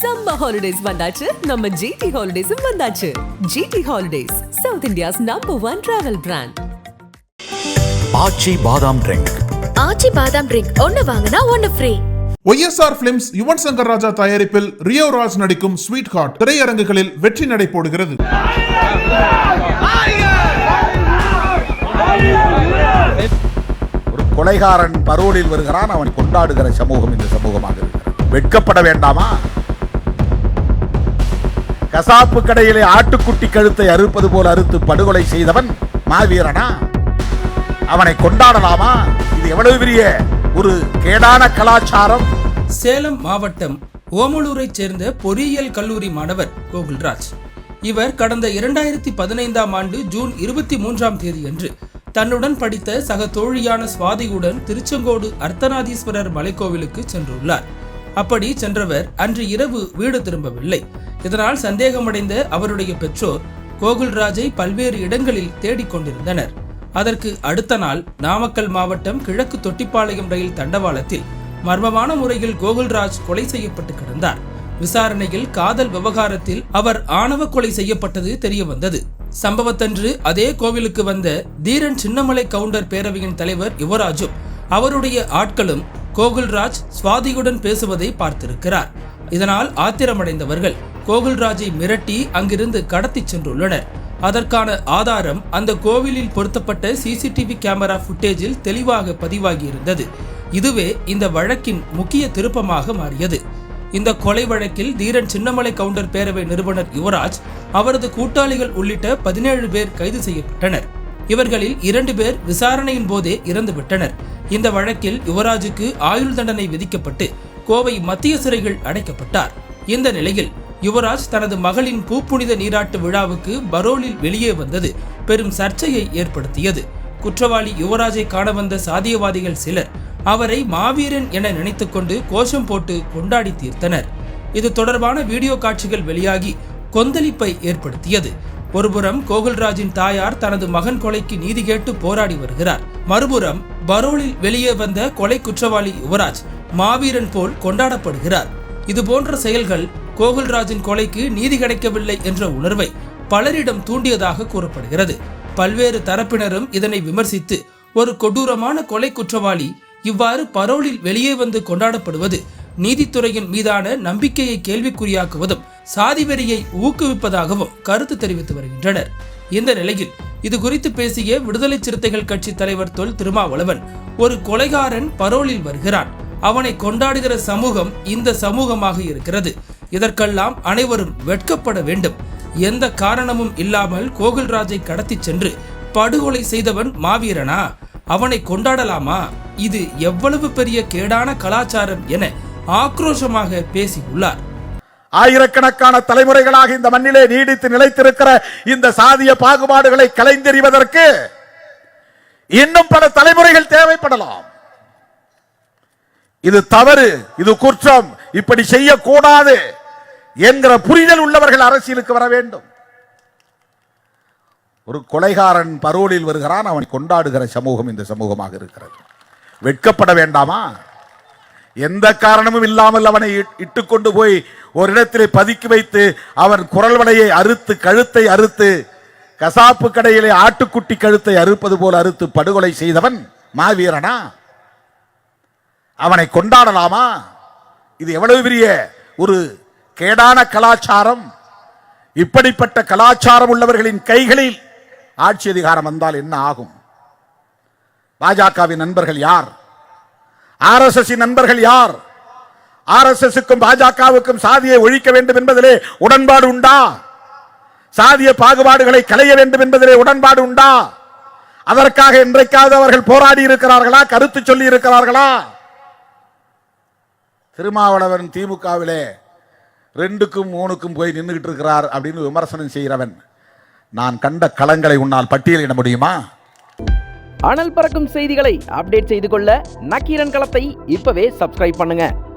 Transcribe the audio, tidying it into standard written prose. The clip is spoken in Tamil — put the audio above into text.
Summer holidays வந்தாச்சு, நம்ம GT Holidays வந்தாச்சு. GT Holidays, South India's #1 travel brand. ஆச்சி பாதாம் ட்ரிங்க். ஆச்சி பாதாம் ட்ரிங்க் ஒன்னு வாங்குனா ஒன்னு free. YSR Films Yuvan Shankar Raja தயாரிப்பில் ரியோ ராஜ் நடிக்கும் ஸ்வீட் ஹார்ட் திரையரங்குகளில் வெற்றி நடை போடுகிறது. ஒரு கொலைகாரன் பரோலில் வருகிறான், அவன் கொண்டாடுகிற சமூகம் இந்த சமூகமாக இருக்கிறது. வெட்கப்பட வேண்டாமா? கசாப்பு கடையிலே ஆட்டுக்குட்டி கழுத்தை அறுப்பது போல அறுத்து படுகொலை செய்தவன் மாவீரனா? அவனை கொண்டாடலாமா? இது எவ்வளவு பெரிய ஒரு கேடான கலாச்சாரம். சேலம் மாவட்டம் ஓமலூரைச் சேர்ந்த பொறியியல் கல்லூரி மாணவர் கோகுல்ராஜ். இவர் கடந்த 2015ஆம் ஆண்டு ஜூன் 23ஆம் தேதியன்று தன்னுடன் படித்த சக தோழியான சுவாதியுடன் திருச்செங்கோடு அர்த்தநாதீஸ்வரர் மலைக்கோவிலுக்கு சென்றுள்ளார். அப்படி சென்றவர் அன்று இரவு வீடு திரும்பவில்லை. இதனால் சந்தேகமடைந்த அவருடைய பெற்றோர் கோகுல்ராஜை பல்வேறு இடங்களில் தேடிக்கொண்டிருந்தனர். அதற்கு அடுத்த நாள் நாமக்கல் மாவட்டம் கிழக்கு தொட்டிப்பாளையம் ரயில் தண்டவாளத்தில் மர்மமான முறையில் கோகுல்ராஜ் கொலை செய்யப்பட்டு கிடந்தார். விசாரணையில் காதல் விவகாரத்தில் அவர் ஆணவ கொலை செய்யப்பட்டது தெரிய வந்தது. சம்பவத்தன்று அதே கோவிலுக்கு வந்த தீரன் சின்னமலை கவுண்டர் பேரவையின் தலைவர் யுவராஜும் அவருடைய ஆட்களும் கோகுல்ராஜ் சுவாதியுடன் பேசுவதை பார்த்திருக்கிறார். இதனால் ஆத்திரமடைந்தவர்கள் கோகுல்ராஜை மிரட்டி அங்கிருந்து கடத்தி சென்றுள்ளனர். அதற்கான ஆதாரம் அந்த கோவிலில் பொருத்தப்பட்ட சிசிடிவி கேமரா ஃபுட்டேஜில் தெளிவாக பதிவாகி இருந்தது. இதுவே இந்த வழக்கின் முக்கிய திருப்பமாக மாறியது. இந்த கொலை வழக்கில் தீரன் சின்னமலை கவுண்டர் பேரவை நிறுவனர் யுவராஜ், அவரது கூட்டாளிகள் உள்ளிட்ட 17 பேர் கைது செய்யப்பட்டனர். இவர்களில் 2 பேர் விசாரணையின் போதே இறந்துவிட்டனர். இந்த வழக்கில் யுவராஜுக்கு ஆயுள் தண்டனை விதிக்கப்பட்டு கோவை மத்திய சிறையில் அடைக்கப்பட்டார். இந்த நிலையில் யுவராஜ் தனது மகளின் பூப்புனித நீராட்டு விழாவுக்கு பரோலில் வெளியே வந்தது பெரும் சர்ச்சையை ஏற்படுத்தியது. குற்றவாளி யுவராஜை காண வந்த சாதியவாதிகள் சிலர் அவரை மாவீரன் என நினைத்துக்கொண்டு கோஷம் போட்டு கொண்டாடி தீர்த்தனர். இது தொடர்பான வீடியோ காட்சிகள் வெளியாகி கொந்தளிப்பை ஏற்படுத்தியது. ஒருபுறம் கோகுல்ராஜின் தாயார் தனது மகன் கொலைக்கு நீதி கேட்டு போராடி வருகிறார். மறுபுறம் பரோலில் வெளியே வந்த கொலை குற்றவாளி யுவராஜ் மாவீரன் போல் கொண்டாடப்படுகிறார். இது போன்ற செயல்கள் கோகுல்ராஜின் கொலைக்கு நீதி கிடைக்கவில்லை என்ற உணர்வை பலரிடம் தூண்டியதாக கூறப்படுகிறது. பல்வேறு தரப்பினரும் இதனை விமர்சித்து, ஒரு கொடூரமான கொலை குற்றவாளி இவ்வாறு பரோலில் வெளியே வந்து கொண்டாடப்படுவது நீதித்துறையின் மீதான நம்பிக்கையை கேள்விக்குறியாக்குவதும் சாதி வெறியை ஊக்குவிப்பதாகவும் கருத்து தெரிவித்து வருகின்றனர். இந்த நிலையில் இது குறித்து பேசிய விடுதலை சிறுத்தைகள் கட்சி தலைவர் தொல் திருமாவளவன், ஒரு கொலைகாரன் பரோலில் வருகிறான், அவனை கொண்டாடுகிற சமூகம் இந்த சமூகமாக இருக்கிறது. இதற்கெல்லாம் அனைவரும் வெட்கப்பட வேண்டும். எந்த காரணமும் இல்லாமல் கோகுல்ராஜை கடத்தி சென்று படுகொலை செய்தவன் மாவீரனா? அவனை கொண்டாடலாமா? இது எவ்வளவு பெரிய கேடான கலாச்சாரம் என ஆக்ரோஷமாக பேசியுள்ளார். ஆயிரக்கணக்கான தலைமுறைகளாக இந்த மண்ணிலே நீடித்து நிலைத்திருக்கிற இந்த சாதிய பாகுபாடுகளை கலைந்தெறிவதற்கு இன்னும் பல தலைமுறைகள் தேவைப்படலாம். இது தவறு, இது குற்றம், இப்படி செய்யக்கூடாது என்கிற புரிதல் உள்ளவர்கள் அரசியலுக்கு வர வேண்டும். ஒரு கொலைகாரன் பரோலில் வருகிறான், அவன் கொண்டாடுகிற சமூகம் இந்த சமூகமாக இருக்கிறது. வெட்கப்பட வேண்டாமா? எந்த காரணமும் இல்லாமல் அவனை இட்டுக்கொண்டு போய் ஒரு இடத்திலே பதுக்கி வைத்து அவன் குரல் வளையை அறுத்து கழுத்தை அறுத்து கசாப்பு கடையிலே ஆட்டுக்குட்டி கழுத்தை அறுப்பது போல அறுத்து படுகொலை செய்தவன் மாவீரனா? அவனை கொண்டாடலாமா? இது எவ்வளவு பெரிய ஒரு கேடான கலாச்சாரம். இப்படிப்பட்ட கலாச்சாரம் உள்ளவர்களின் கைகளில் ஆட்சி அதிகாரம் வந்தால் என்ன ஆகும்? பாஜகவின் நண்பர்கள் யார்? RSS நண்பர்கள் யார்? RSSக்கும் பாஜகவுக்கும் சாதியை ஒழிக்க வேண்டும் என்பதிலே உடன்பாடு உண்டா? சாதிய பாகுபாடுகளை களைய வேண்டும் என்பதிலே உடன்பாடு உண்டா? அதற்காக இன்றைக்காவது அவர்கள் போராடி இருக்கிறார்களா? கருத்து சொல்லி இருக்கிறார்களா? திருமாவளவன் திமுகவிலே 2க்கும் 3க்கும் போய் நின்றுகிட்டு இருக்கிறார் அப்படின்னு விமர்சனம் செய்கிறவன் நான் கண்ட களங்களை உன்னால் பட்டியலிட முடியுமா? அனல் பறக்கும் செய்திகளை அப்டேட் செய்து கொள்ள நக்கீரன் களத்தை இப்பவே சப்ஸ்கிரைப் பண்ணுங்க.